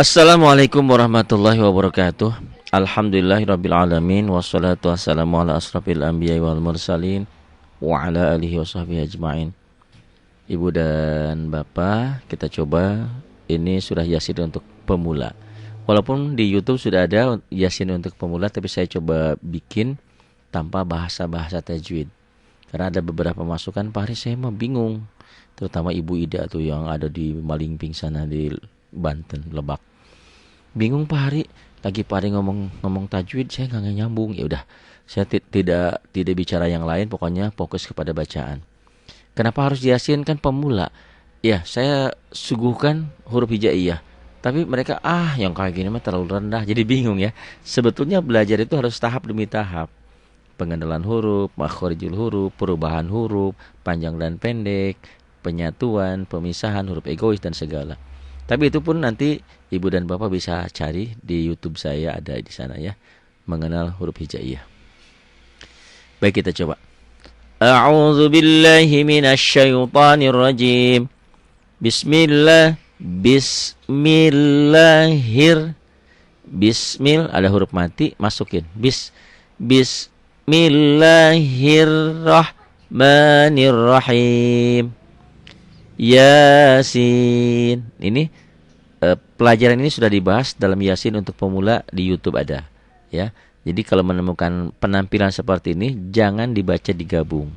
Assalamualaikum warahmatullahi wabarakatuh. Alhamdulillahirabbil alamin wassalatu wassalamu ala asrafil anbiya'i wal mursalin wa ala alihi washabbihi ajmain. Ibu dan Bapak, kita coba ini surah Yasin untuk pemula. Walaupun di YouTube sudah ada Yasin untuk pemula, tapi saya coba bikin tanpa bahasa-bahasa tajwid. Karena ada beberapa masukan, Pak Haris saya mah bingung. Terutama Ibu Ida tuh yang ada di Malingping sana di Banten, Lebak. Bingung Pak Hari, lagi Pak Hari ngomong tajwid, saya nggak nyambung. Ya udah, saya tidak bicara yang lain, pokoknya fokus kepada bacaan. Kenapa harus Yasin, kan pemula? Ya, saya suguhkan huruf hijaiyah. Tapi mereka yang kayak gini mah terlalu rendah, jadi bingung ya. Sebetulnya belajar itu harus tahap demi tahap. Pengenalan huruf, makhorijul huruf, perubahan huruf, panjang dan pendek, penyatuan, pemisahan, huruf egois dan segala. Tapi itu pun nanti Ibu dan Bapak bisa cari di YouTube saya, ada di sana ya. Mengenal huruf hijaiyah. Baik, kita coba. A'udzu billahi minasyaitonir rajim. Bismil ada huruf mati, masukin. Bismillahirrahmanirrahim. Yasin. Ini pelajaran ini sudah dibahas dalam Yasin untuk pemula di YouTube ada, ya. Jadi kalau menemukan penampilan seperti ini jangan dibaca digabung.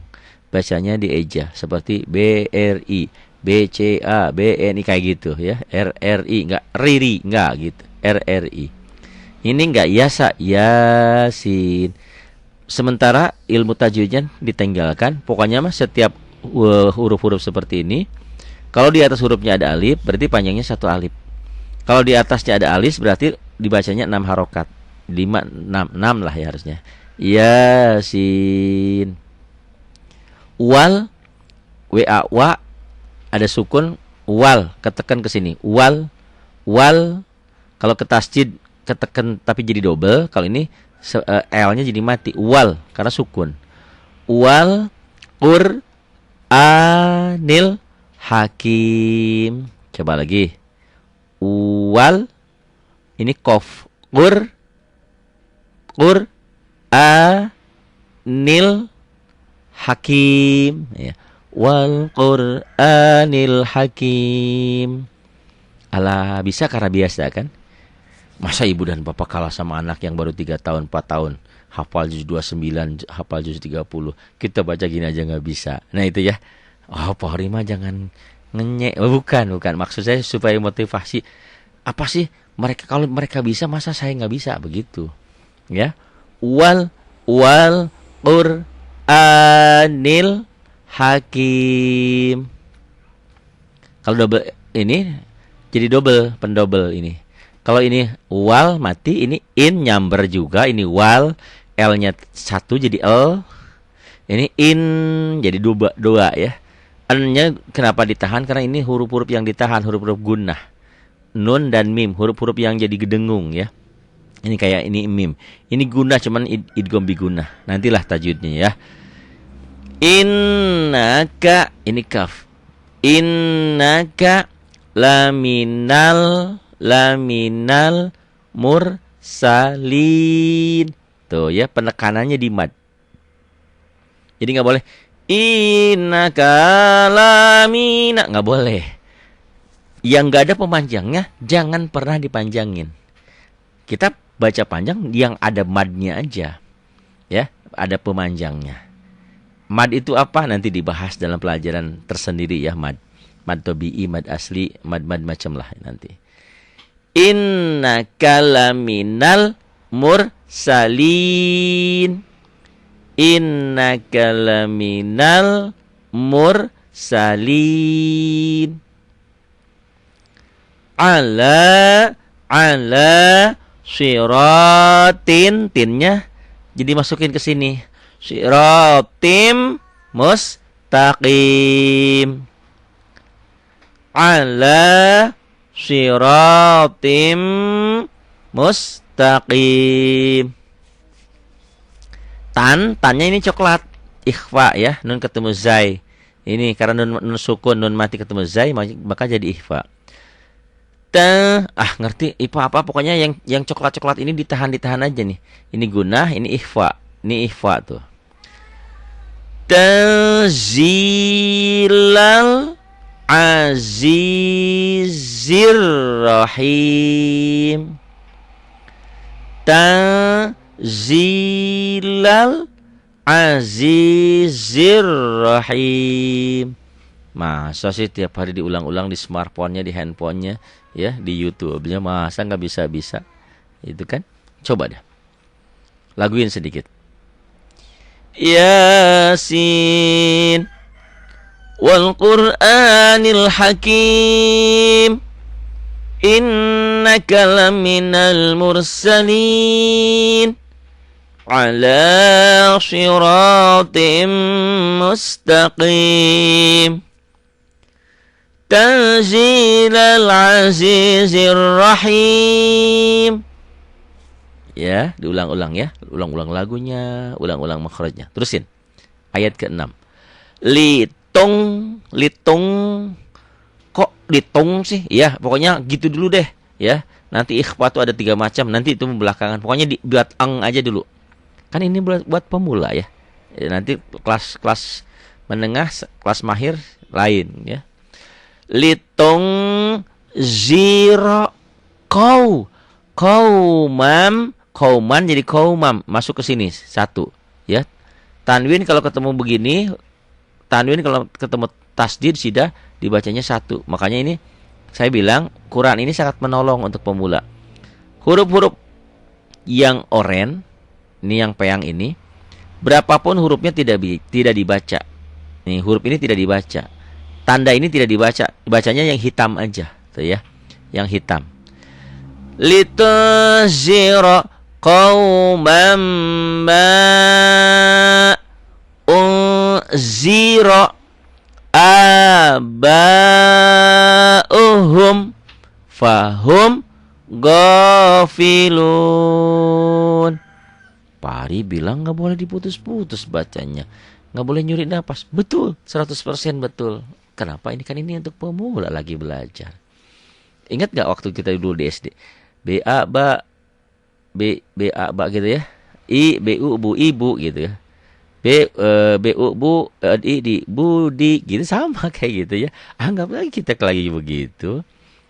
Bacanya dieja seperti BRI, BCA, BNI kayak gitu ya. RRI enggak RIRI enggak gitu. RRI. Ini enggak Yasa, Yasin. Sementara ilmu tajwidnya ditinggalkan. Pokoknya mah setiap huruf-huruf seperti ini, kalau di atas hurufnya ada alif, berarti panjangnya 1 alif. Kalau di atasnya ada alis, berarti dibacanya 6 harokat. 5, 6 lah ya harusnya. Yasin. Wal, wa, ada sukun, wal, ketekan ke sini. Wal. Kalau ke tasjid ketekan tapi jadi double. Kalau ini L-nya jadi mati. Wal, karena sukun. Wal, Qur'anil Hakim. Coba lagi. Wal, ini kof. Qur'anil Hakim ya. Wal Qur'anil Hakim. Alah, bisa karena biasa kan. Masa ibu dan bapak kalah sama anak yang baru 3 tahun 4 tahun hafal juz 29, hafal juz 30. Kita baca gini aja gak bisa. Nah itu ya. Pak Rima jangan ngenyek. Bukan. Maksud saya supaya motivasi. Apa sih? Kalau mereka bisa, masa saya nggak bisa? Begitu. Ya. Wal Qur'anil Hakim. Kalau double ini jadi pendouble ini. Kalau ini wal mati, ini in nyamber juga. Ini wal, L-nya 1 jadi L. Ini in jadi 2 ya. N-nya kenapa ditahan? Karena ini huruf-huruf yang ditahan, huruf-huruf gunnah. Nun dan mim, huruf-huruf yang jadi gedengung ya. Ini kayak ini mim. Ini gunnah, cuman idgham bi gunnah. Nantilah tajwidnya ya. Innaka, ini kaf. Innaka laminal mursalin. Tuh ya, penekanannya di mad. Jadi nggak boleh innaka lamina, nggak boleh. Yang nggak ada pemanjangnya jangan pernah dipanjangin. Kita baca panjang yang ada madnya aja, ya, ada pemanjangnya. Mad itu apa? Nanti dibahas dalam pelajaran tersendiri ya, mad tabi'i, mad asli, mad macam lah nanti. Innaka laminal mursalin. Innaka laminal mursalin. Ala siratin, tinnya jadi masukin ke sini. Siratim mustaqim. Ala siratim mustaqim. Tannya ini coklat, ikhfa ya, nun ketemu zai. Ini karena nun sukun, nun mati ketemu zai, maka jadi ikhfa. Ngerti IPA apa pokoknya yang coklat-coklat ini ditahan aja nih. Ini gunah, ini ikhfa. Ini ikhfa tuh. Tanzilal azizir rahim. Tanzilal azizir rahim. Masa sih tiap hari diulang-ulang di smartphone-nya, di handphone-nya, ya, di YouTube-nya, masa nggak bisa-bisa? Itu kan? Coba dah. Laguin sedikit. Yasin wal Qur'anil Hakim innaka laminal mursalin ala siratim mustaqim Tanzilal azizir rahim. Ya, diulang-ulang ya. Ulang-ulang lagunya, ulang-ulang makhrajnya. Terusin. Ayat ke-6. Litung. Kok litung sih? Ya, pokoknya gitu dulu deh, ya. Nanti ikhfa itu ada 3 macam, nanti itu belakangan. Pokoknya buat aja dulu. Kan ini buat pemula ya. Nanti kelas menengah, kelas mahir lain ya. Litung zero kauman jadi kaumam, masuk ke sini satu ya. Tanwin kalau ketemu begini, tanwin kalau ketemu tasdid sidah dibacanya satu. Makanya ini saya bilang Quran ini sangat menolong untuk pemula. Huruf-huruf yang oren, ini yang peyang ini, berapapun hurufnya tidak dibaca. Nih huruf ini tidak dibaca. Tanda ini tidak dibaca, bacanya yang hitam aja, tuh ya, yang hitam. Litazira qauman ma unzira aba'uhum fahum ghafilun. Pari bilang nggak boleh diputus-putus bacanya, nggak boleh nyuri napas. Betul, 100% betul. Kenapa? Ini kan ini untuk pemula lagi belajar. Ingat gak waktu kita dulu di SD? B-A, ba gitu ya. I-B-U, bu, ibu gitu ya. B-U, bu, di, budi gitu. Sama kayak gitu ya. Anggap lagi kita lagi begitu.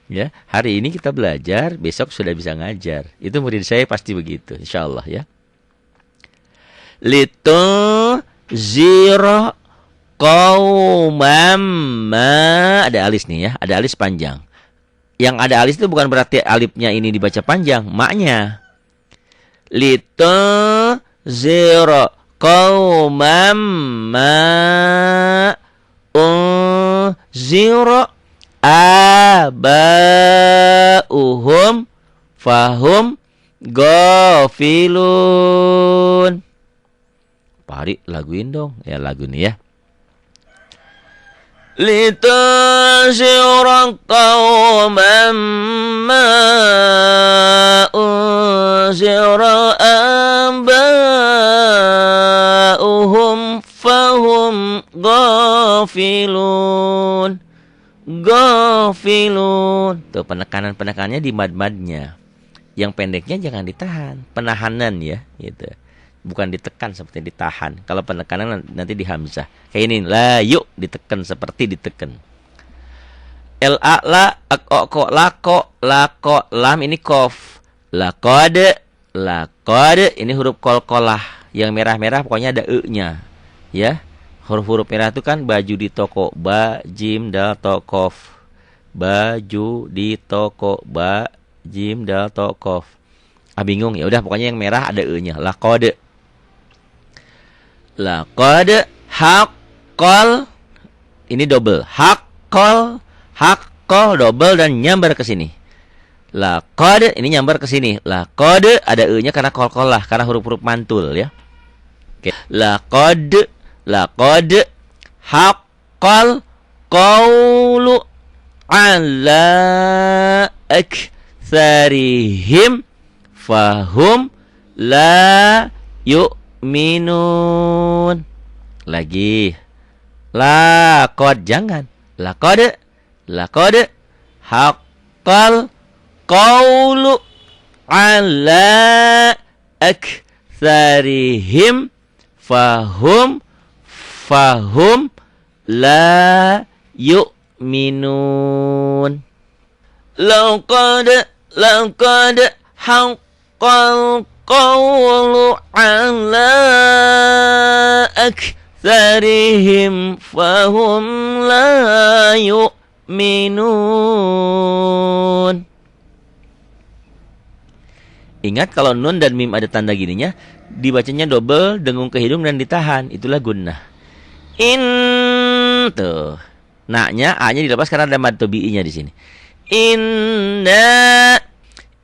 Ya, hari ini kita belajar, besok sudah bisa ngajar. Itu murid saya pasti begitu, insyaallah ya. Litu zero qaumam ma, ada alis nih ya, ada alis panjang. Yang ada alis itu bukan berarti alifnya ini dibaca panjang, maknya. Litu zero qaumam ma zero aba'uhum fahum ghafilun. Pari laguin dong, ya lagu nih ya. Litanzira qauman ma unzira aba'uhum fahum ghafilun. Tuh penekanan-penekanannya di mad-madnya. Yang pendeknya jangan ditahan, penahanan ya, gitu. Bukan ditekan seperti ditahan. Kalau penekanan nanti di hamzah. Kayak ini, la yuk ditekan seperti ditekan. La la ko lako lam ini kof. Laqad ini huruf qalqalah. Yang merah-merah pokoknya ada e-nya. Ya. Huruf-huruf merah itu kan baju di toko, ba jim dal to kof. Baju di toko, ba jim dal to kof. Bingung ya udah pokoknya yang merah ada e-nya. Laqad haqqal, ini double. Haqqal double dan nyambar ke sini. Laqad ini nyambar ke sini. Laqad ada e-nya karena qalqalah, karena huruf-huruf mantul ya. Oke. Laqad haqqal qawlu ala aktsarihim fahum la yu'minun. Lagi. Laqad jangan. Laqad haqqal qawlu ala aktsarihim fahum la yu'minun. Laqad haqqal qawlu ala aktsarihim fahum la yu'minun. Ingat kalau nun dan mim ada tanda gininya, dibacanya double, dengung ke hidung dan ditahan. Itulah gunnah. Tuh. Naknya A-nya dilepas karena ada mad tabi'inya di sini.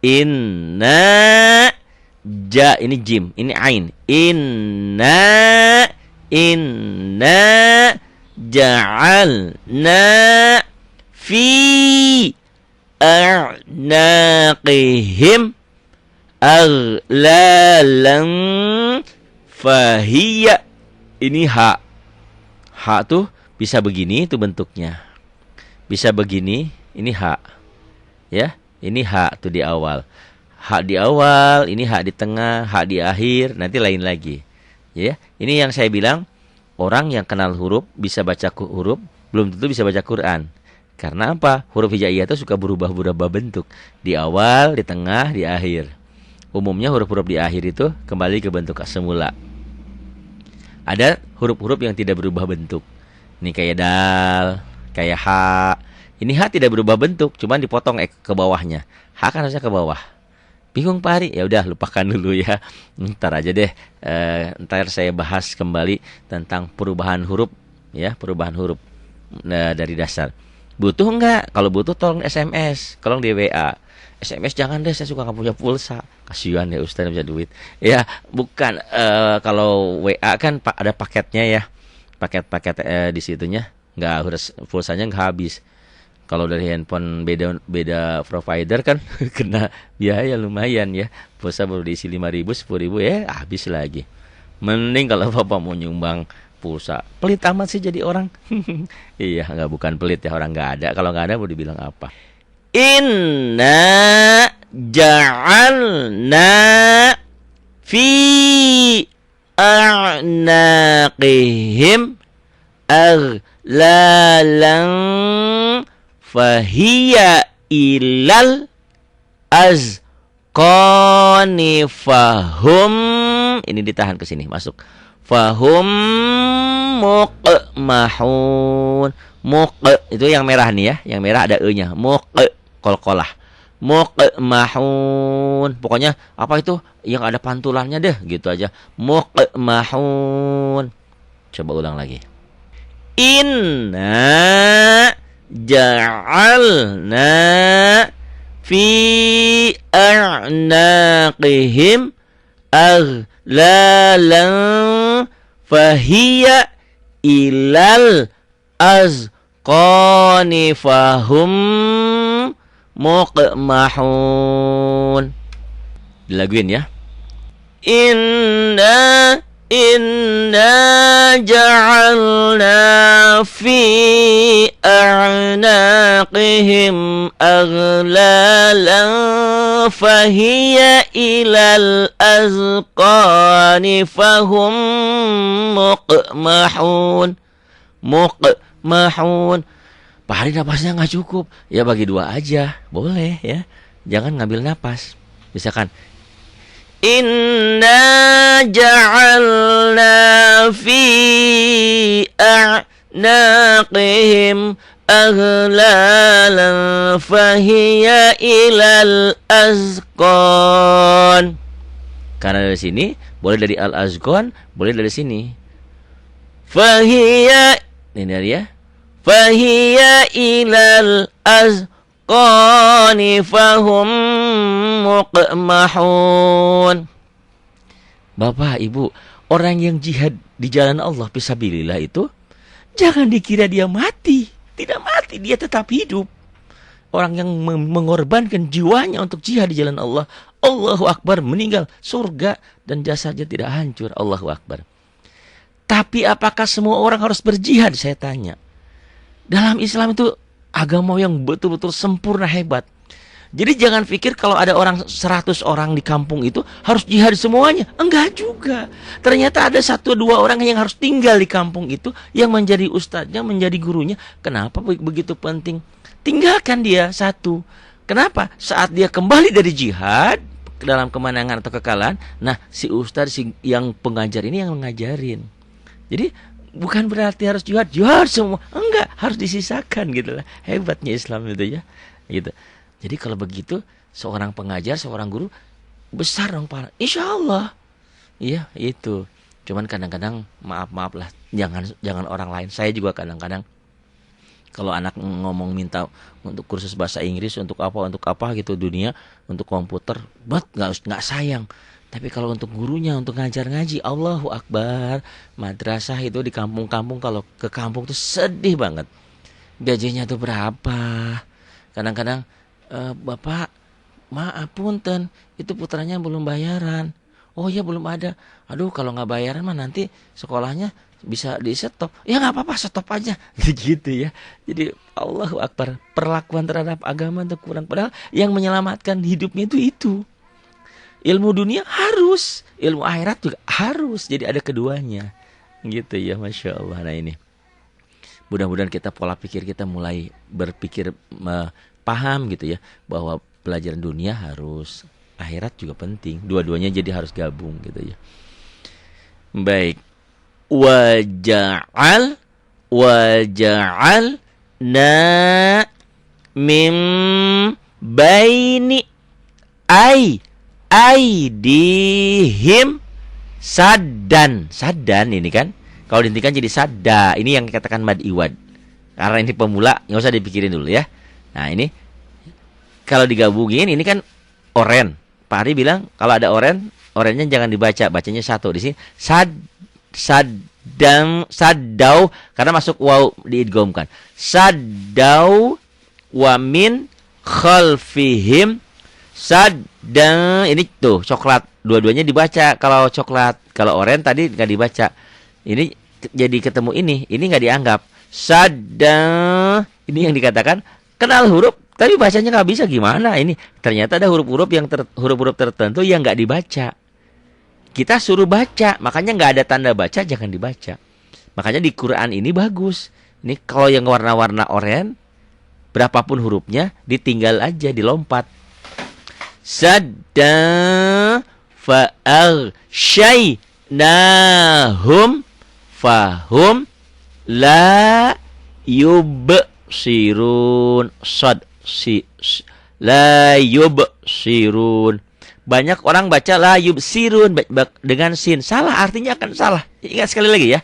Inna ja, ini jim, ini ain. Inna ja'alna fi a'naqihim aghlalan fahiyya. Ini ha tuh bisa begini tuh bentuknya, bisa begini. Ini ha ya, ini ha tuh di awal, ha di awal, ini ha di tengah, ha di akhir, nanti lain lagi ya. Ini yang saya bilang, orang yang kenal huruf bisa baca huruf belum tentu bisa baca Quran. Karena apa? Huruf hijaiyah itu suka berubah-ubah bentuk di awal, di tengah, di akhir. Umumnya huruf-huruf di akhir itu kembali ke bentuk semula. Ada huruf-huruf yang tidak berubah bentuk. Ini kayak dal, kayak ha. Ini ha tidak berubah bentuk, cuman dipotong ke bawahnya. Ha kan harusnya ke bawah. Bingung Pak Hari? Ya udah, lupakan dulu ya. Ntar aja deh. Ntar saya bahas kembali tentang perubahan huruf, ya, perubahan huruf dari dasar. Butuh enggak? Kalau butuh tolong SMS, tolong di WA. SMS jangan deh, saya suka nggak punya pulsa. Kasihan ya Ustaz, bisa duit. Ya, bukan. Kalau WA kan ada paketnya ya. Paket-paket di situnya. Nggak harus, pulsanya nggak habis. Kalau dari handphone beda provider kan kena biaya lumayan ya. Pulsa baru diisi 5.000, 10.000 ya habis lagi. Mending kalau Bapak mau nyumbang pulsa. Pelit amat sih jadi orang. Iya, bukan pelit ya, orang nggak ada. Kalau nggak ada mau dibilang apa? Inna ja'alna fi a'naqihim aghlalan fahiya ilal azqani fahum. Ini ditahan ke sini, masuk. Fahum muqmahun. Itu yang merah nih ya, yang merah ada e-nya. Qalqalah. Muqmahun. Pokoknya apa itu yang ada pantulannya deh, gitu aja. Muqmahun. Coba ulang lagi. Inna ja'alna fi a'naqihim aghlalan fahiya ilal azqani fahum muqmahun. Dilaguin ya. Inna ja'alna fi a'naqihim aghlalan fahiya ilal azqani fahum muqmahun. Muqmahun. Pak Hari napasnya nggak cukup, ya bagi dua aja, boleh ya. Jangan ngambil napas. Misalkan inna ja'alna fi a'naqihim aghlalan fahiya ilal azqan. Karena dari sini, boleh dari al-azqan, boleh dari sini. Fahiya, ini dari ya. Fahiya ilal azqani fahum muqmahun. Bapak, Ibu, orang yang jihad di jalan Allah fisabilillah itu jangan dikira dia mati. Tidak mati, dia tetap hidup. Orang yang mengorbankan jiwanya untuk jihad di jalan Allah, Allahu Akbar, meninggal surga dan jasadnya tidak hancur. Allahu Akbar. Tapi apakah semua orang harus berjihad? Saya tanya. Dalam Islam itu agama yang betul-betul sempurna, hebat. Jadi jangan pikir kalau ada orang 100 orang di kampung itu harus jihad semuanya. Enggak juga. Ternyata ada 1-2 orang yang harus tinggal di kampung itu yang menjadi ustadznya, menjadi gurunya. Kenapa begitu penting? Tinggalkan dia satu. Kenapa? Saat dia kembali dari jihad dalam kemenangan atau kekalahan, nah si ustadz yang pengajar ini yang mengajarin. Jadi bukan berarti harus jihad semua. Enggak, harus disisakan gitu lah. Hebatnya Islam itu ya. Gitu. Jadi kalau begitu seorang pengajar, seorang guru besar dong Pak. Insya Allah. Iya, itu. Cuman kadang-kadang maaf lah, jangan orang lain. Saya juga kadang-kadang kalau anak ngomong minta untuk kursus bahasa Inggris untuk apa gitu dunia, untuk komputer, nggak sayang. Tapi kalau untuk gurunya, untuk ngajar ngaji, Allahu Akbar. Madrasah itu di kampung-kampung, kalau ke kampung tuh sedih banget. Gajinya tuh berapa? Kadang-kadang, Bapak, maaf punten, itu putranya belum bayaran. Oh ya belum ada. Aduh kalau nggak bayaran mah nanti sekolahnya bisa di stop. Ya nggak apa-apa, stop aja. Gitu ya. Jadi Allahu Akbar, perlakuan terhadap agama itu kurang. Padahal yang menyelamatkan hidupnya itu. Ilmu dunia harus, ilmu akhirat juga harus. Jadi ada keduanya. Gitu ya, Masya Allah. Nah ini, mudah-mudahan kita pola pikir kita mulai berpikir paham gitu ya, bahwa pelajaran dunia harus, akhirat juga penting. Dua-duanya jadi harus gabung gitu ya. Baik. Waja'al na mim baini aidihim saddan ini kan. Kalau dihentikan jadi sadda. Ini yang dikatakan mad iwad. Karena ini pemula, nggak usah dipikirin dulu ya. Nah ini kalau digabungin ini kan oren. Pak Ari bilang kalau ada orennya jangan dibaca, bacanya satu. Di sini saddau karena masuk waw diidghamkan. Saddau wa min khalfihim sadda. Ini tuh coklat, dua-duanya dibaca kalau coklat. Kalau oren tadi nggak dibaca. Ini jadi ketemu ini nggak dianggap. Sadda ini yang dikatakan kenal huruf, tapi bacanya nggak bisa gimana? Ini ternyata ada huruf-huruf huruf-huruf tertentu yang nggak dibaca. Kita suruh baca, makanya nggak ada tanda baca, jangan dibaca. Makanya di Quran ini bagus. Ini kalau yang warna-warna oranye, berapapun hurufnya, ditinggal aja, dilompat. Sadda fa'aghshaynahum fahum la yubsirun. La yubsirun. Banyak orang baca la yubsirun dengan sin. Salah, artinya akan salah. Ingat sekali lagi ya.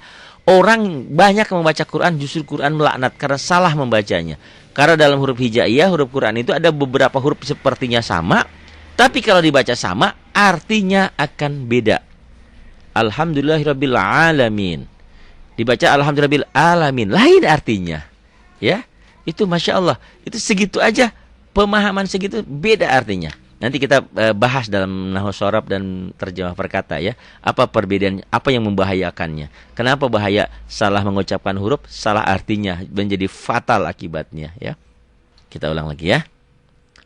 Orang banyak membaca Quran, justru Quran melaknat karena salah membacanya. Karena dalam huruf hijaiyah, huruf Quran itu ada beberapa huruf sepertinya sama, tapi kalau dibaca sama, artinya akan beda. Alhamdulillahirabbil alamin. Dibaca alhamdulillahirabbil alamin, lain artinya. Ya. Itu Masya Allah. Itu segitu aja, pemahaman segitu beda artinya. Nanti kita bahas dalam nahwu shorab dan terjemah perkata ya. Apa perbedaan, apa yang membahayakannya. Kenapa bahaya salah mengucapkan huruf, salah artinya, menjadi fatal akibatnya ya. Kita ulang lagi ya.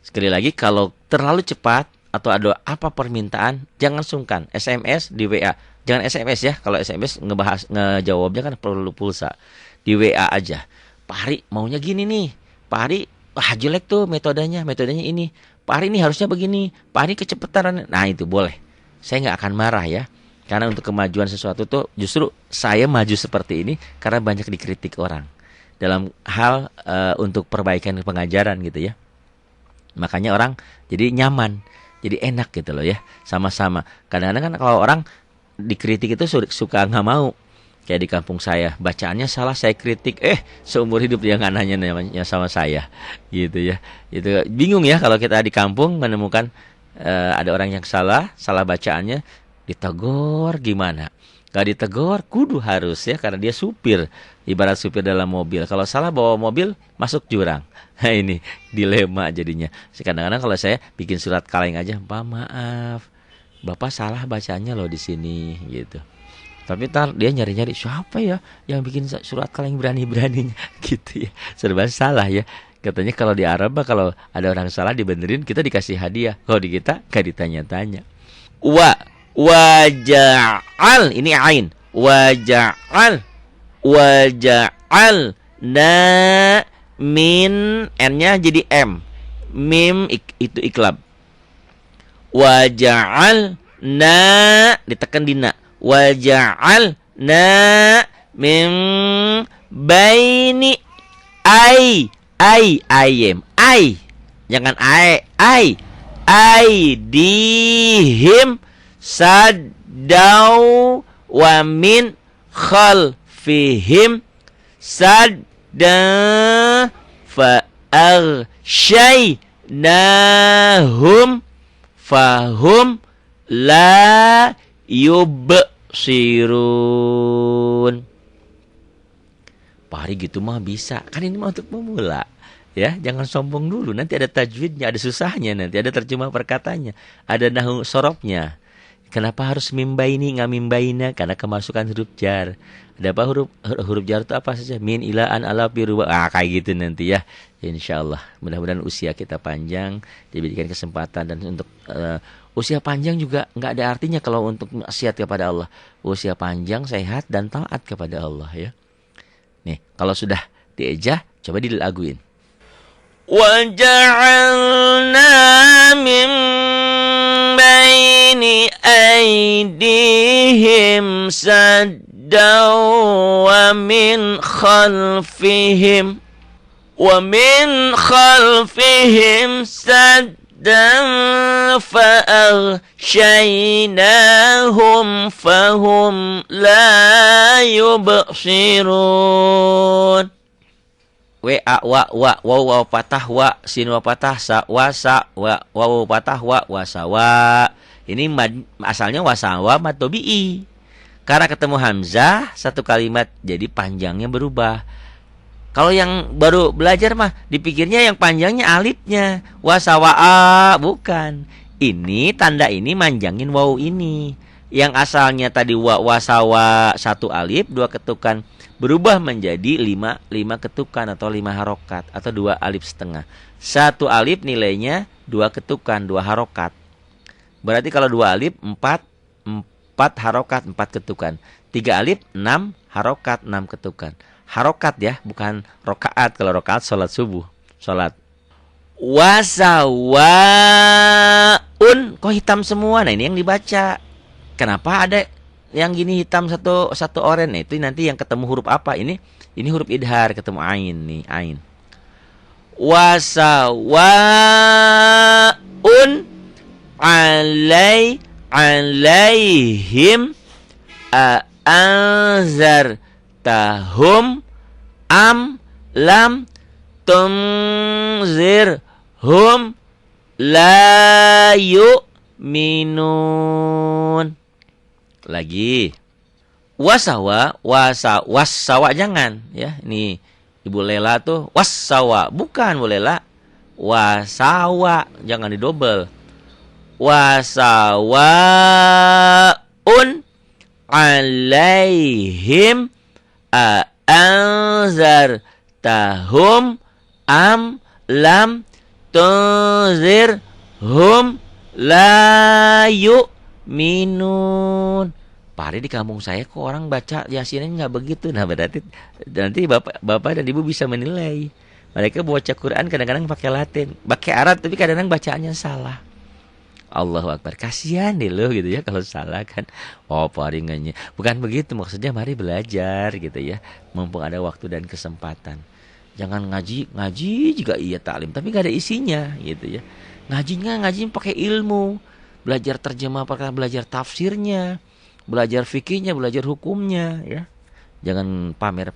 Sekali lagi, kalau terlalu cepat atau ada apa permintaan, jangan sungkan. SMS di WA. Jangan SMS ya. Kalau SMS ngejawabnya kan perlu pulsa. Di WA aja. Pak Hari maunya gini nih. Pak Hari, jelek tuh metodenya ini. Pak Hari ini harusnya begini. Pak Hari kecepatan. Nah itu boleh. Saya nggak akan marah ya. Karena untuk kemajuan sesuatu tuh justru saya maju seperti ini karena banyak dikritik orang. Dalam hal untuk perbaikan pengajaran gitu ya. Makanya orang jadi nyaman. Jadi enak gitu loh ya. Sama-sama. Kadang-kadang kan kalau orang dikritik itu suka nggak mau. Kayak di kampung saya, bacaannya salah, saya kritik, seumur hidup dia nggak nanya namanya sama saya, gitu ya. Itu bingung ya kalau kita di kampung menemukan ada orang yang salah bacaannya, ditegur gimana? Gak ditegur, kudu harus ya, karena dia supir, ibarat supir dalam mobil. Kalau salah bawa mobil, masuk jurang. Nah ini dilema jadinya. Kadang-kadang kalau saya bikin surat kaleng aja, Pak maaf, Bapak salah bacanya loh di sini, gitu. Tapi dia nyari-nyari siapa ya yang bikin surat kaleng berani-beraninya gitu ya. Serba salah ya. Katanya kalau di Arab mah kalau ada orang salah dibenerin kita dikasih hadiah. Kalau di kita gak ditanya-tanya. Waja'al ini ain. Waja'al na min n-nya jadi m. Mim itu iklab. Waja'al na ditekan di na. Waja'al na min baini ayem jangan aidihim sadau wa min khalfihim sadda fa aghshaynahum fahum la yubsirun. Pak Hari gitu mah bisa. Kan ini mah untuk pemula. Ya, jangan sombong dulu. Nanti ada tajwidnya, ada susahnya nanti, ada terjemah perkatanya, ada nahu sorobnya. Kenapa harus mimbaini nggak mimbaina? Karena kemasukan huruf jar. Ada apa huruf jar itu apa saja? Min, ila, an, ala, piruba. Kayak gitu nanti ya. Insyaallah. Mudah-mudahan usia kita panjang, diberikan kesempatan dan untuk usia panjang juga nggak ada artinya kalau untuk maksiat kepada Allah. Usia panjang, sehat dan taat kepada Allah ya. Nih, kalau sudah diejah, coba dilaguin. Waja'alna min baini aydihim saddaw wa min khalfihim saddan fa'aghshaynahum fahum la yubsirun. Waw patah wa, sin wa patah sa waw patah wa wasawa. Ini asalnya wasawa mad tabi'i. Karena ketemu hamzah satu kalimat jadi panjangnya berubah. Kalau yang baru belajar mah dipikirnya yang panjangnya alifnya. Wasawa'a, bukan. Ini tanda ini manjangin waw ini. Yang asalnya tadi wasawa satu alif, dua ketukan, berubah menjadi lima ketukan atau 5 harokat atau 2 alif setengah. Satu alif nilainya 2 ketukan, 2 harokat. Berarti kalau 2 alif 4 harokat, 4 ketukan. 3 alif 6 harokat, 6 ketukan. Harokat ya, bukan rokaat. Kalau rokaat sholat subuh, sholat. Wasawaun, kok hitam semua? Nah ini yang dibaca. Kenapa ada yang gini hitam satu oranye? Itu nanti yang ketemu huruf apa? Ini huruf idhar ketemu ain nih, ain. Wasawaun alaihim anzartahum am lam tunzirhum la yu'minun. Lagi wasawa jangan ya. Ini Ibu Lela tuh wasawa, bukan Bu Lela. Wasawa jangan didobel. Wasawaun alaihim anzartahum am lam tunzirhum la yu'minun. Pari di kampung saya kok orang baca Yasinnya nggak begitu. Nah berarti nanti bapak dan ibu bisa menilai. Mereka baca Quran kadang-kadang pakai Latin, pakai Arab, tapi kadang-kadang bacaannya salah. Allahu Akbar, kasihan deh lo gitu ya kalau salah kan. Oh paringannya bukan begitu, maksudnya mari belajar gitu ya, mumpung ada waktu dan kesempatan. Jangan ngaji juga iya taklim, tapi gak ada isinya gitu ya. Ngaji pakai ilmu, belajar terjemah, belajar tafsirnya, belajar fikihnya, belajar hukumnya ya. Jangan pamer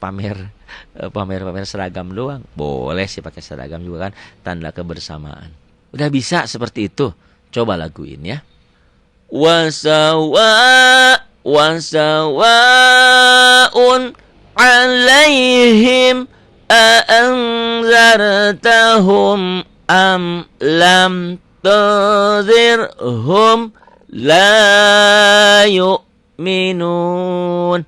seragam doang. Boleh sih pakai seragam juga kan, tanda kebersamaan. Udah bisa seperti itu. Coba laguin ya. Wasawaun alaihim aanzartahum am lam tunzirhum la yu'minun.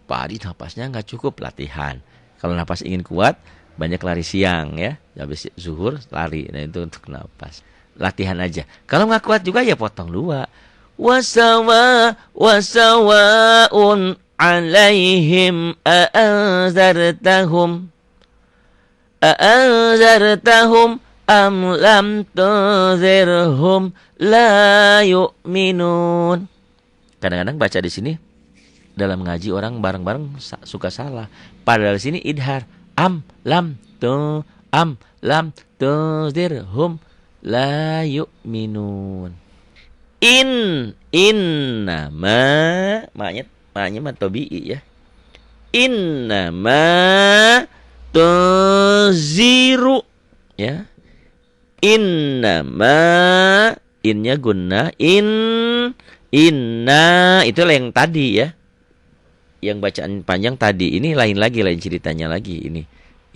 Pak Adi napasnya nggak cukup latihan. Kalau napas ingin kuat, Banyak lari siang ya. Habis zuhur lari. Nah itu untuk nafas. Latihan aja. Kalau nggak kuat juga ya potong 2. Wasawaun alaihim a'anzartahum am lam tunzirhum la yu'minun. Kadang-kadang baca di sini dalam ngaji orang bareng-bareng suka salah. Padahal di sini idhar am lam tunzirhum la yu'minun. Innama maknya matobi'i ya. Innama tunziru ya. Innama innya gunnah inna itulah yang tadi ya. Yang bacaan panjang tadi ini lain ceritanya lagi ini.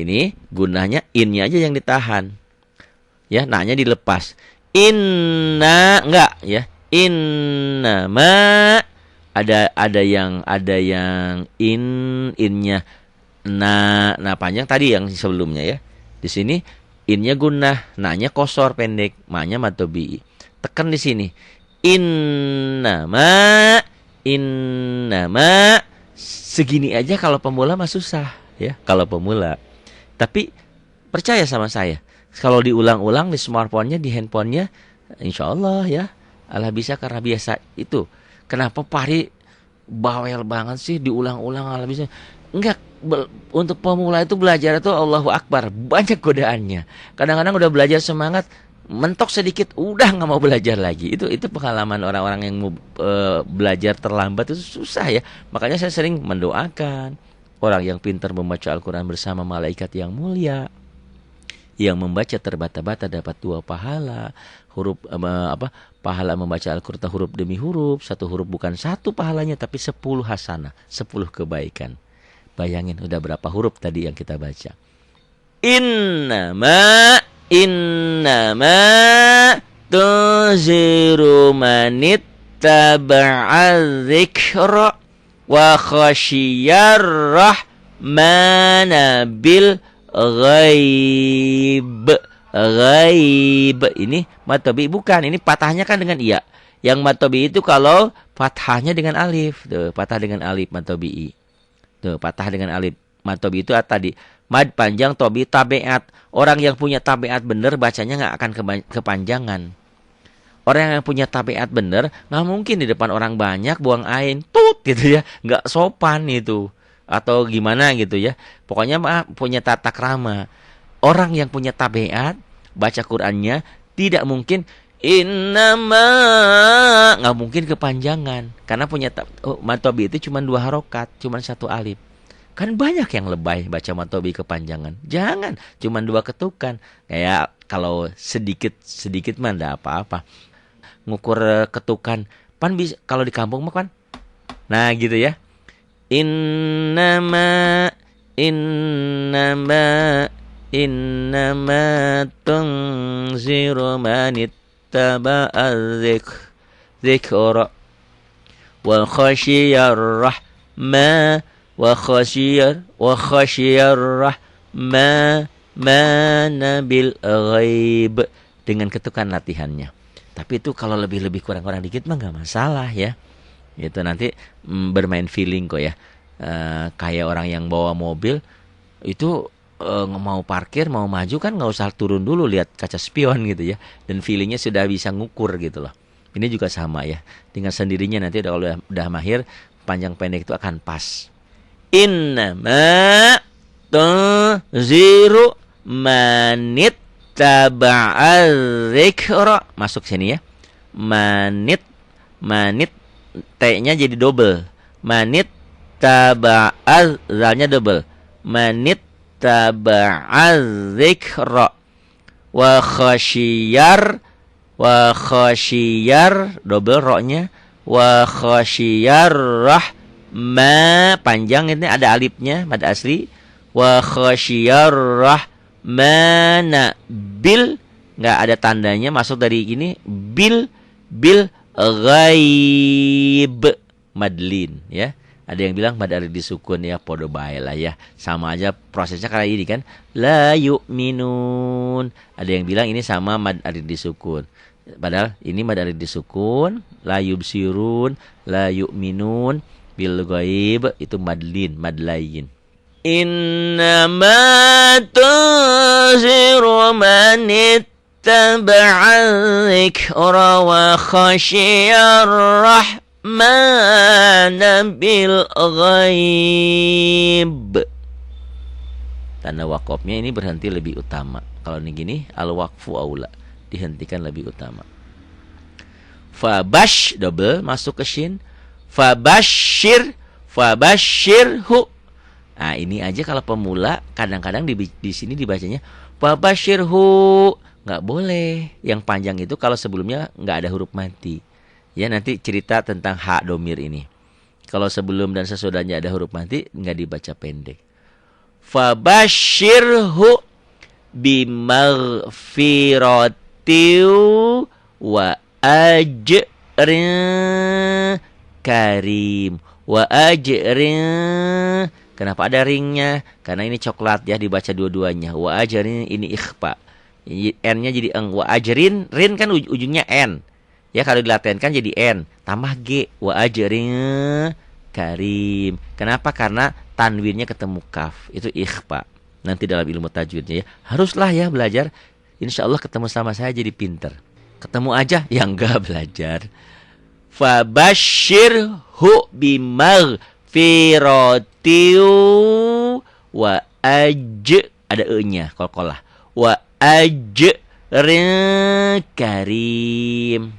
Ini gunnahnya innya aja yang ditahan. Ya, na-nya dilepas. Inna enggak ya. Innama ada yang innya na panjang tadi yang sebelumnya ya. Di sini innya gunnah, na-nya kosor pendek, ma-nya matobi. Tekan di sini. Innama segini aja kalau pemula mah susah ya, kalau pemula. Tapi percaya sama saya, kalau diulang-ulang di smartphone-nya, di handphone-nya, insya Allah ya, Allah bisa karena biasa itu. Kenapa Pari bawel banget sih diulang-ulang Allah bisa? Enggak, untuk pemula itu belajar itu Allahu Akbar, banyak godaannya. Kadang-kadang udah belajar semangat, mentok sedikit udah nggak mau belajar lagi. Itu pengalaman orang-orang yang mau belajar terlambat itu susah ya. Makanya saya sering mendoakan orang yang pintar membaca Al-Quran bersama malaikat yang mulia. Yang membaca terbata-bata dapat 2 pahala. Huruf pahala membaca Al-Quran huruf demi huruf. 1 huruf bukan 1 pahalanya tapi 10 hasanah, 10 kebaikan. Bayangin udah berapa huruf tadi yang kita baca. Innama tunziru manittaba'a dzikra wa khasyiyar rahmana bil ghaib. Ini matobi bukan, ini patahnya kan dengan iya. Yang matobi itu kalau fathahnya dengan alif. Tuh, patah dengan alif matobi. Tuh, patah dengan alif. Matobi itu tadi mad panjang, tobi tabiat. Orang yang punya tabiat benar bacanya nggak akan kepanjangan. Orang yang punya tabiat benar nggak mungkin di depan orang banyak buang ain tut gitu ya, nggak sopan itu atau gimana gitu ya. Pokoknya punya tata krama. Orang yang punya tabiat baca Qur'annya tidak mungkin innama, nggak mungkin kepanjangan karena punya matobi itu cuma 2 harokat, cuma 1 alif. Kan banyak yang lebay baca matobi kepanjangan. Jangan, cuma 2 ketukan. Kayak kalau sedikit mah enggak apa-apa. Ngukur ketukan. Pan bisa kalau di kampung mah kan. Nah, gitu ya. Innama tunziru manittaba'a dzikra wa khasyiyar rahma wa khasyiyar rahmana bil ghaib, dengan ketukan latihannya. Tapi itu kalau lebih kurang dikit mah nggak masalah ya. Itu nanti bermain feeling kok ya. Kayak orang yang bawa mobil itu mau parkir mau maju kan nggak usah turun dulu lihat kaca spion gitu ya. Dan feelingnya sudah bisa ngukur gitu loh. Ini juga sama ya. Dengan sendirinya nanti kalau udah mahir panjang pendek itu akan pas. Innama tunziru manittaba'a dzikra. Masuk sini ya. Manit T-nya jadi double. Manittaba'a, zalnya double. Manittaba'a dzikra wa khasyiyar double ro-nya wa khasyiyar panjang ini ada alifnya mad asli wa khasyiyar rahmana bil, enggak ada tandanya masuk dari ini bil ghaib madlin ya. Ada yang bilang mad arid disukun, ya podo bae lah ya. Sama aja prosesnya kayak ini kan. La yu'minun. Ada yang bilang ini sama mad arid disukun. Padahal ini mad arid disukun, la yubsirun, la yu'minun, bil ghaib itu madlin, madlayin. Innama tunziru man ittaba'a dzikra wa khasyiyar rahmana bil ghaib. Tanda wakofnya ini berhenti lebih utama. Kalau ini gini, al waqfu aula, dihentikan lebih utama. Fabash double masuk ke shin. Fabashirhu. Nah, ini aja kalau pemula kadang-kadang di sini dibacanya fabashirhu. Nggak boleh. Yang panjang itu kalau sebelumnya nggak ada huruf mati. Ya, nanti cerita tentang ha domir ini. Kalau sebelum dan sesudahnya ada huruf mati, nggak dibaca pendek. Fabashirhu bimaghfiratiu wa ajrin karim. Wa ajrin. Kenapa ada ringnya? Karena ini coklat ya, dibaca dua-duanya. Wa ajrin ini ikhfa. N-nya jadi eng. Wa ajrin, rin kan ujungnya N. Ya, kalau dilatenkan jadi N. Tambah G. Wa ajrin karim. Kenapa? Karena tanwinnya ketemu kaf. Itu ikhfa. Nanti dalam ilmu tajwidnya ya. Haruslah ya belajar. Insya Allah ketemu sama saya jadi pinter. Ketemu aja ya enggak belajar. Fabashirhu bimaghfiratiu wa ada e-nya qalqalah. Wa ajrin karim.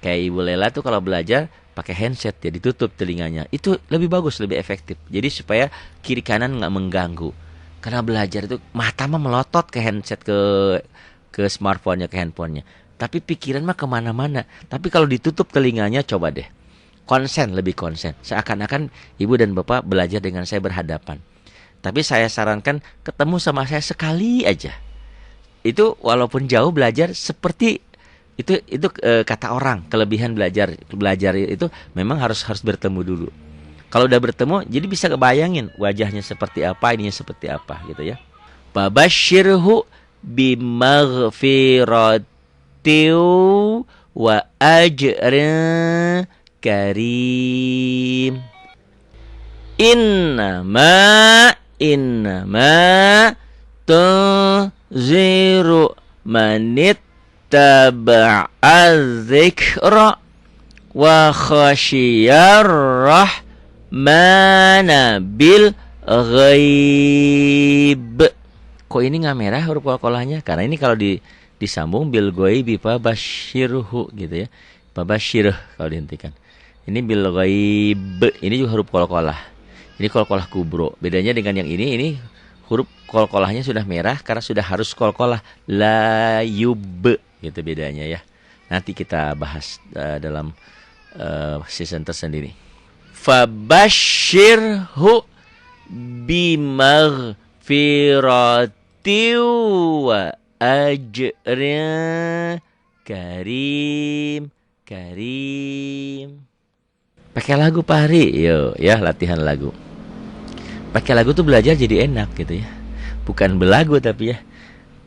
Kayak Ibu Lela tuh kalau belajar pakai handset ya, ditutup telinganya. Itu lebih bagus, lebih efektif. Jadi supaya kiri kanan nggak mengganggu. Karena belajar itu mata mah melotot ke handset, ke smartphone-nya, ke handphonenya. Tapi pikiran mah kemana-mana. Tapi kalau ditutup telinganya, coba deh. Konsen, lebih konsen. Seakan-akan ibu dan bapak belajar dengan saya berhadapan. Tapi saya sarankan ketemu sama saya sekali aja. Itu walaupun jauh belajar seperti itu kata orang. Kelebihan belajar itu memang harus bertemu dulu. Kalau udah bertemu, jadi bisa kebayangin wajahnya seperti apa, ininya seperti apa gitu ya. Babashirhu bimaghfiratiu wa ajrin karim. Innama tunziru manittaba'a dzikra wa khasyiyar rahmana bil ghaib. Kok ini nggak merah huruf qalqalahnya? Karena ini kalau disambung bil ghaibi fabashirhu gitu ya. Fabashirh kalau dihentikan. Ini bil ghaib. Ini juga huruf qalqalah. Ini qalqalah kubro. Bedanya dengan yang ini huruf qalqalahnya sudah merah karena sudah harus qalqalah la yub gitu bedanya ya. Nanti kita bahas dalam season tersendiri. Fabashirhu bimaghfiratiu wa ajrin karim. Pakai lagu Pak Hari, yo ya, latihan lagu. Pakai lagu tuh belajar jadi enak gitu ya. Bukan belagu tapi ya.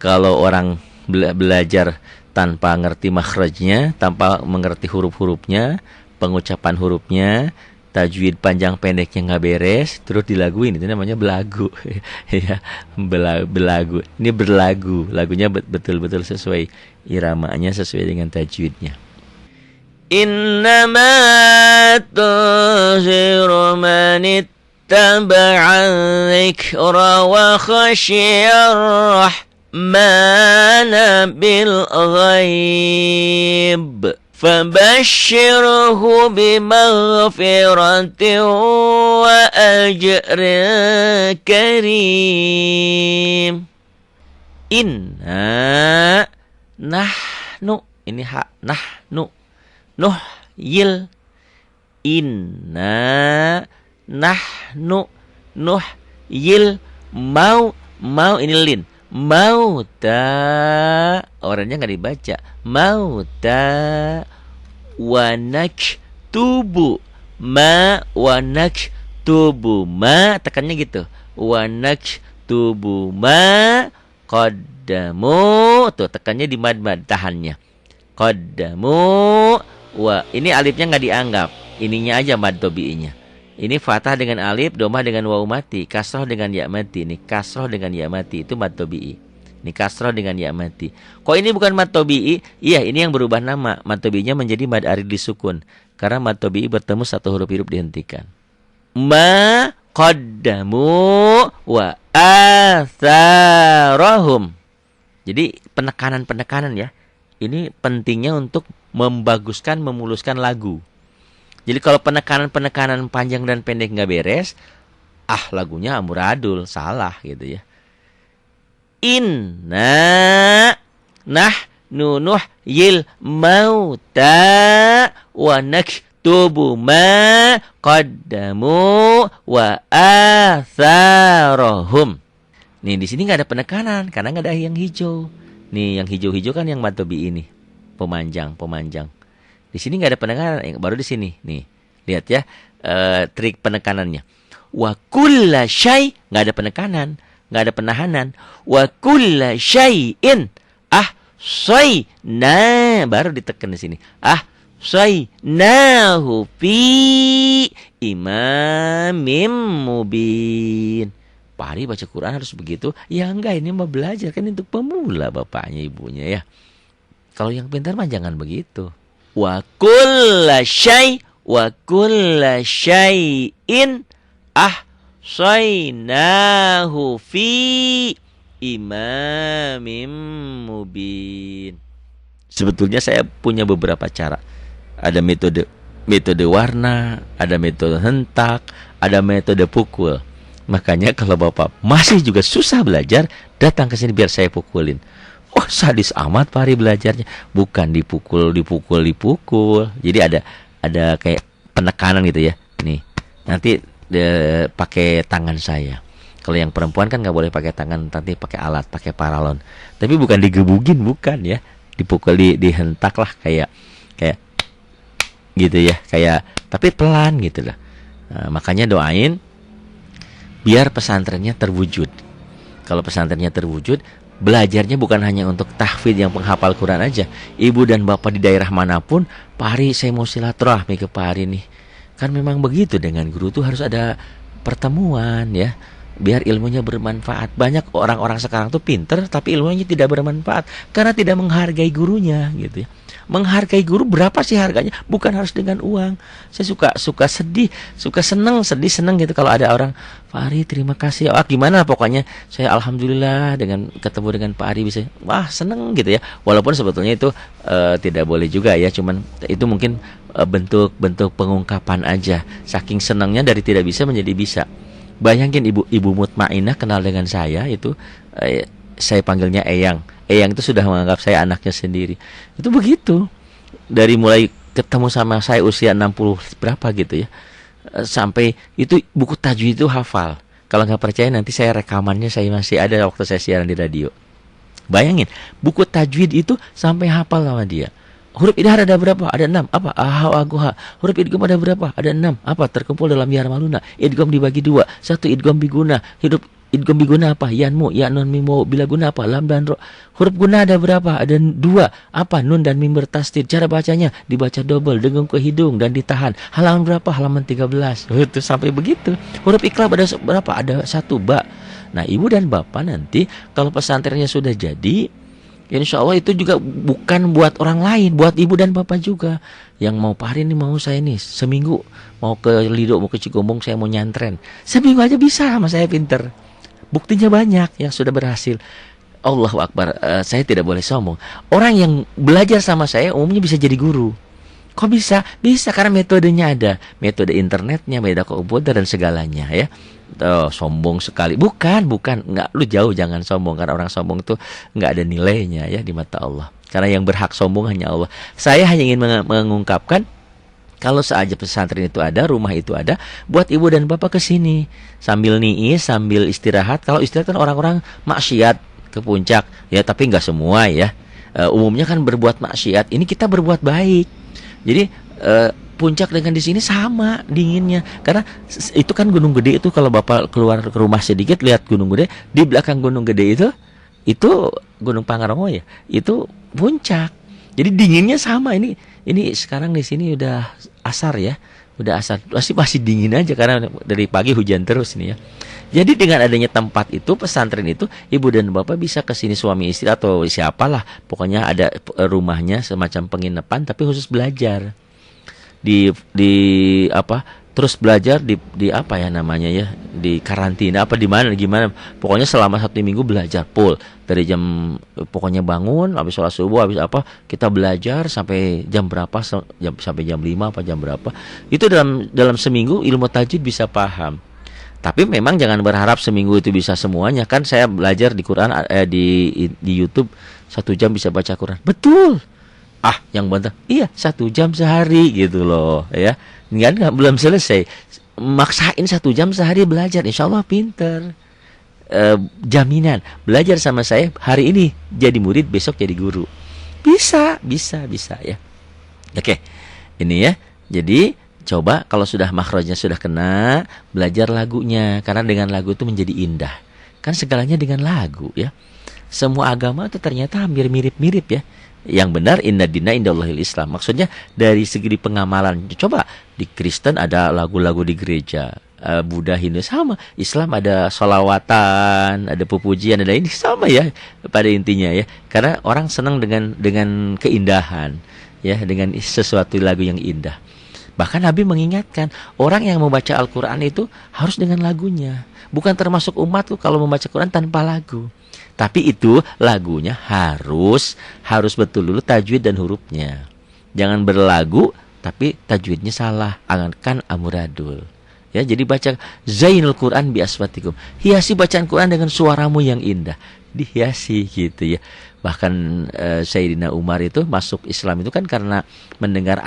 Kalau orang belajar tanpa ngerti makhrajnya, tanpa mengerti huruf-hurufnya, pengucapan hurufnya, tajwid panjang pendeknya nggak beres, terus dilaguin, itu namanya belagu. Ya, belagu. Ini berlagu, lagunya betul-betul sesuai iramanya, sesuai dengan tajwidnya. Innama tunziru man ittaba'a dzikra wa khasyiyar rahmana bil ghaib. Fabashirhu bimaghfiratin wa ajrin karim. Inna nahnu, ini ha, nahnu, nuhyil. Inna nahnu nuhyil mau ini lin. Mauta, orangnya nggak dibaca. Mauta wanak tubu ma wanak naktubu ma, tekannya gitu. Wa naktubu ma qaddamu. Tuh tekannya di mad tahannya. Qaddamu wa, ini alifnya nggak dianggap. Ininya aja mad tabi'inya. Ini fathah dengan alif, domah dengan waw mati, kasroh dengan ya mati. Ini kasroh dengan ya mati, itu mad tabi'i. Ini kasroh dengan ya mati. Kok ini bukan mad tabi'i? Iya, ini yang berubah nama. Mad tabi'inya menjadi mad arid disukun. Karena mad tabi'i bertemu satu huruf hidup dihentikan. Ma qaddamu wa atharahum. Jadi penekanan-penekanan ya. Ini pentingnya untuk membaguskan, memuluskan lagu. Jadi kalau penekanan-penekanan panjang dan pendek nggak beres, lagunya amburadul, salah gitu ya. Inna nahnu nuhyil mauta wa naktubu ma qaddamu wa atharahum. Nih di sini nggak ada penekanan karena nggak ada yang hijau. Nih yang hijau-hijau kan yang mad tabi'i ini, pemanjang. Di sini nggak ada penekanan, baru di sini. Nih, lihat ya trik penekanannya. Wa kulla syai, nggak ada penekanan, nggak ada penahanan. Wa kulla syai'in ahsayna, baru ditekan di sini. Ahsaynahu fi imamim mubin. Pak Ari baca Quran harus begitu? Ya enggak, ini mah belajar kan untuk pemula bapaknya ibunya ya. Kalau yang pintar mah jangan begitu. Wa kulla syai'in ahsaynahu fi imamim mubin. Sebetulnya saya punya beberapa cara. Ada metode warna, ada metode hentak, ada metode pukul. Makanya kalau Bapak masih juga susah belajar, datang ke sini biar saya pukulin. Oh, sadis amat Pak Ari belajarnya. Bukan dipukul. Jadi ada kayak penekanan gitu ya. Nih, nanti pakai tangan saya. Kalau yang perempuan kan nggak boleh pakai tangan, nanti pakai alat, pakai paralon. Tapi bukan digebugin, bukan ya. Dipukul, dihentak lah kayak gitu ya. Kayak tapi pelan gitu lah. Nah, makanya doain biar pesantrennya terwujud. Kalau pesantrennya terwujud, belajarnya bukan hanya untuk tahfidz yang penghafal Quran aja. Ibu dan bapak di daerah manapun, Pak Ari saya mau silaturahmi ke Pak Ari nih. Kan memang begitu, dengan guru tuh harus ada pertemuan ya. Biar ilmunya bermanfaat. Banyak orang-orang sekarang tuh pinter tapi ilmunya tidak bermanfaat karena tidak menghargai gurunya gitu ya. Menghargai guru berapa sih harganya? Bukan harus dengan uang. Saya suka sedih, suka seneng gitu kalau ada orang, Pak Ari terima kasih. Gimana pokoknya saya alhamdulillah dengan ketemu dengan Pak Ari bisa. Wah, seneng gitu ya. Walaupun sebetulnya itu tidak boleh juga ya, cuman itu mungkin bentuk pengungkapan aja. Saking senangnya dari tidak bisa menjadi bisa. Bayangin ibu Mutmainah kenal dengan saya itu, saya panggilnya Eyang. Eyang itu sudah menganggap saya anaknya sendiri. Itu begitu. Dari mulai ketemu sama saya usia 60 berapa gitu ya. Sampai itu buku tajwid itu hafal. Kalau nggak percaya nanti saya rekamannya, saya masih ada waktu saya siaran di radio. Bayangin, buku tajwid itu sampai hafal sama dia. Huruf idhar ada berapa? Ada 6. Apa? Aguha. Huruf idgham ada berapa? Ada 6. Apa? Terkumpul dalam ya maluna. Idgham dibagi 2. 1 idgham biguna. Idgham biguna apa? Yanmu, ya nun mim waw. Bila guna apa? Lam dan ro. Huruf guna ada berapa? Ada 2. Apa? Nun dan mim bertasdid. Cara bacanya dibaca double, dengung ke hidung dan ditahan. Halaman berapa? Halaman 13. Itu sampai begitu. Huruf iqlab ada berapa? Ada 1 ba. Nah, ibu dan bapak nanti kalau pesantrennya sudah jadi, insya Allah itu juga bukan buat orang lain, buat ibu dan bapak juga. Yang mau Pak Ari ini mau saya nih seminggu mau ke Lido, mau ke Cigombong, saya mau nyantren. Seminggu aja bisa sama saya, pinter. Buktinya banyak yang sudah berhasil. Allahu Akbar, saya tidak boleh sombong. Orang yang belajar sama saya umumnya bisa jadi guru. Kok bisa? Bisa karena metodenya ada. Metode internetnya, metode komputer dan segalanya ya. Sombong sekali. Bukan. Enggak, lu jauh, jangan sombong. Karena orang sombong itu enggak ada nilainya ya di mata Allah. Karena yang berhak sombong hanya Allah. Saya hanya ingin mengungkapkan, kalau saja pesantren itu ada, rumah itu ada, buat ibu dan bapak ke sini. Sambil niis, sambil istirahat. Kalau istirahat kan orang-orang maksiat ke puncak. Ya, tapi enggak semua ya. Umumnya kan berbuat maksiat. Ini kita berbuat baik. Jadi puncak dengan di sini sama dinginnya. Karena itu kan Gunung Gede itu, kalau Bapak keluar ke rumah sedikit lihat Gunung Gede, di belakang Gunung Gede itu Gunung Pangrango ya. Itu puncak. Jadi dinginnya sama. Ini sekarang di sini udah asar ya. Udah asar. Masih dingin aja karena dari pagi hujan terus nih ya. Jadi dengan adanya tempat itu, pesantren itu, ibu dan bapak bisa ke sini, suami istri atau siapalah, pokoknya ada rumahnya semacam penginapan tapi khusus belajar. Di apa? Terus belajar di apa ya namanya ya? Di karantina apa di mana gimana? Pokoknya selama 1 minggu belajar full. Dari jam, pokoknya bangun habis sholat subuh, habis apa, kita belajar sampai jam berapa, sampai jam 5 apa jam berapa. Itu dalam seminggu ilmu tajwid bisa paham. Tapi memang jangan berharap seminggu itu bisa semuanya. Kan saya belajar di Quran di YouTube 1 jam bisa baca Quran. Betul. Yang bantah, iya 1 jam sehari gitu loh ya. Enggak belum selesai. Maksain 1 jam sehari belajar, insya Allah pinter. Jaminan belajar sama saya hari ini jadi murid, besok jadi guru. Bisa ya. Oke. Ini ya. Jadi coba kalau sudah makhrajnya sudah kena, belajar lagunya. Karena dengan lagu itu menjadi indah. Kan segalanya dengan lagu ya. Semua agama itu ternyata hampir mirip-mirip ya. Yang benar inna dina indallahil Islam. Maksudnya dari segi pengamalan. Coba di Kristen ada lagu-lagu di gereja. Buddha, Hindu sama. Islam ada sholawatan, ada pujian, ada ini sama ya pada intinya ya. Karena orang senang dengan keindahan ya, dengan sesuatu lagu yang indah. Bahkan Nabi mengingatkan orang yang membaca Al-Quran itu harus dengan lagunya. Bukan termasuk umat tuh kalau membaca Quran tanpa lagu. Tapi itu lagunya harus betul dulu tajwid dan hurufnya. Jangan berlagu tapi tajwidnya salah, kan amuradul. Ya, jadi baca Zainul Quran bi aswatikum. Hiasi bacaan Quran dengan suaramu yang indah. Dihiasi gitu ya. Bahkan Sayyidina Umar itu masuk Islam itu kan karena mendengar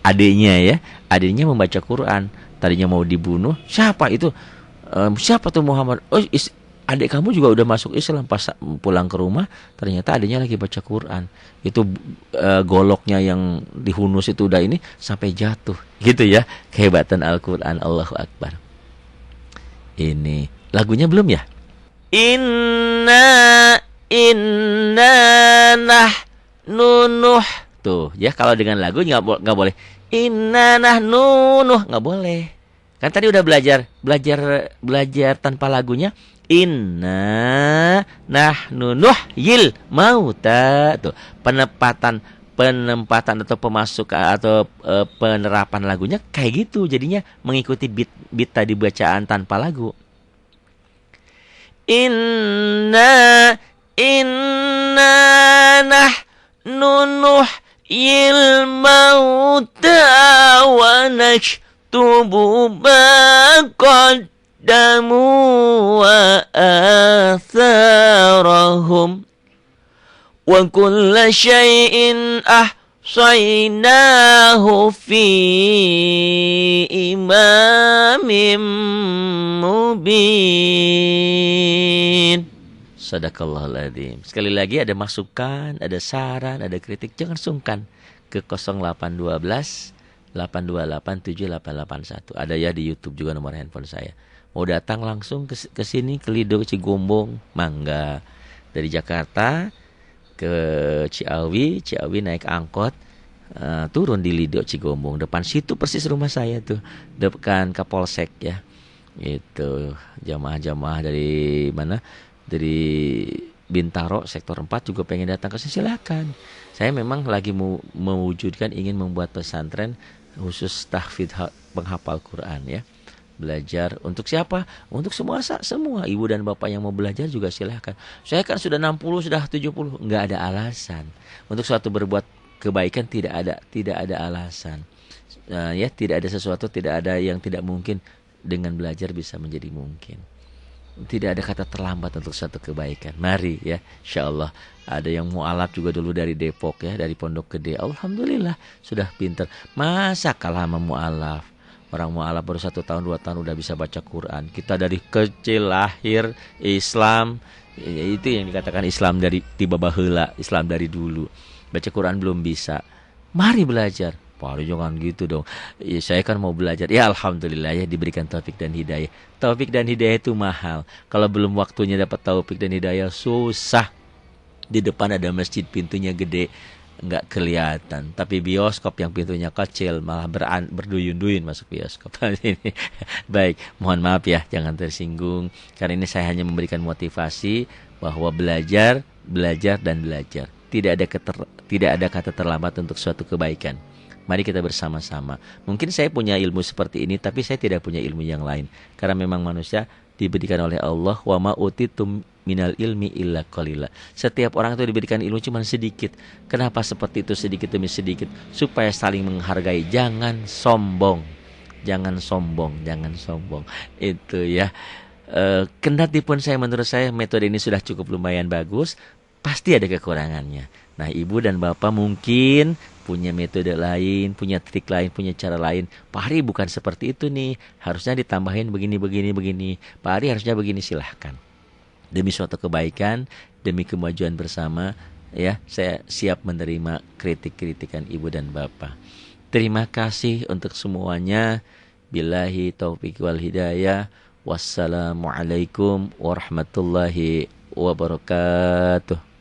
adiknya ya. Adiknya membaca Quran. Tadinya mau dibunuh. Siapa itu? Siapa tuh Muhammad? Adik kamu juga udah masuk Islam. Pas pulang ke rumah ternyata adiknya lagi baca Quran. Itu goloknya yang dihunus itu udah ini sampai jatuh gitu ya. Kehebatan Al-Quran. Allahu Akbar. Ini lagunya belum ya? Inna nuh. Tuh ya, kalau dengan lagu nggak boleh inna nuh, nggak boleh. Kan tadi udah belajar tanpa lagunya. Inna nahnu nuhyil mauta. Tuh, penempatan atau penerapan lagunya kayak gitu. Jadinya mengikuti beat tadi bacaan tanpa lagu. Inna nahnu nuhyil mauta wa naktubu ma wa atharahum wa kulla syai'in ahsaynahu fi imamin mubin. Sadaqallahul adzim. Sekali lagi ada masukan, ada saran, ada kritik, jangan sungkan ke 0812 828 7881. Ada ya di YouTube juga nomor handphone saya. Mau datang langsung ke sini ke Lido Cigombong, mangga. Dari Jakarta ke Ciawi naik angkot, turun di Lido Cigombong. Depan situ persis rumah saya tuh, depan Kapolsek ya. Itu jamaah-jamaah dari mana? Dari Bintaro sektor 4 juga pengen datang ke sini, silakan. Saya memang lagi mewujudkan ingin membuat pesantren khusus tahfidz penghafal Quran ya. Belajar untuk siapa? Untuk semua ibu dan bapak yang mau belajar juga silahkan. Saya kan sudah 60, sudah 70, nggak ada alasan. Untuk suatu berbuat kebaikan tidak ada alasan. Ya, tidak ada sesuatu, tidak ada yang tidak mungkin. Dengan belajar bisa menjadi mungkin. Tidak ada kata terlambat untuk suatu kebaikan. Mari ya, insyaallah. Ada yang mualaf juga dulu dari Depok ya, dari Pondok Gede. Alhamdulillah sudah pinter. Masa kalah sama mualaf? Orang mualaf baru 1 tahun 2 tahun udah bisa baca Quran. Kita dari kecil lahir Islam, itu yang dikatakan Islam dari tiba baheula, Islam dari dulu. Baca Quran belum bisa. Mari belajar. Pak Ari jangan gitu dong. Ya, saya kan mau belajar. Ya alhamdulillah ya diberikan taufik dan hidayah. Taufik dan hidayah itu mahal. Kalau belum waktunya dapat taufik dan hidayah susah. Di depan ada masjid pintunya gede nggak kelihatan, tapi bioskop yang pintunya kecil malah berduyun-duyun masuk bioskop. Ini baik, mohon maaf ya, jangan tersinggung karena ini saya hanya memberikan motivasi bahwa belajar, belajar dan belajar. Tidak ada kata terlambat untuk suatu kebaikan. Mari kita bersama-sama. Mungkin saya punya ilmu seperti ini, tapi saya tidak punya ilmu yang lain. Karena memang manusia diberikan oleh Allah, wa ma utitum minal ilmi illa qalila. Setiap orang itu diberikan ilmu cuma sedikit. Kenapa seperti itu, sedikit demi sedikit? Supaya saling menghargai. Jangan sombong. Jangan sombong, jangan sombong. Itu ya. Kendatipun menurut saya metode ini sudah cukup lumayan bagus, pasti ada kekurangannya. Nah, ibu dan bapak mungkin punya metode lain, punya trik lain, punya cara lain. Pak Hari bukan seperti itu nih, harusnya ditambahin begini. Pak Hari harusnya begini, silahkan. Demi suatu kebaikan, demi kemajuan bersama, ya saya siap menerima kritik-kritikan ibu dan bapak. Terima kasih untuk semuanya. Billahi taufiq wal hidayah. Wassalamualaikum warahmatullahi wabarakatuh.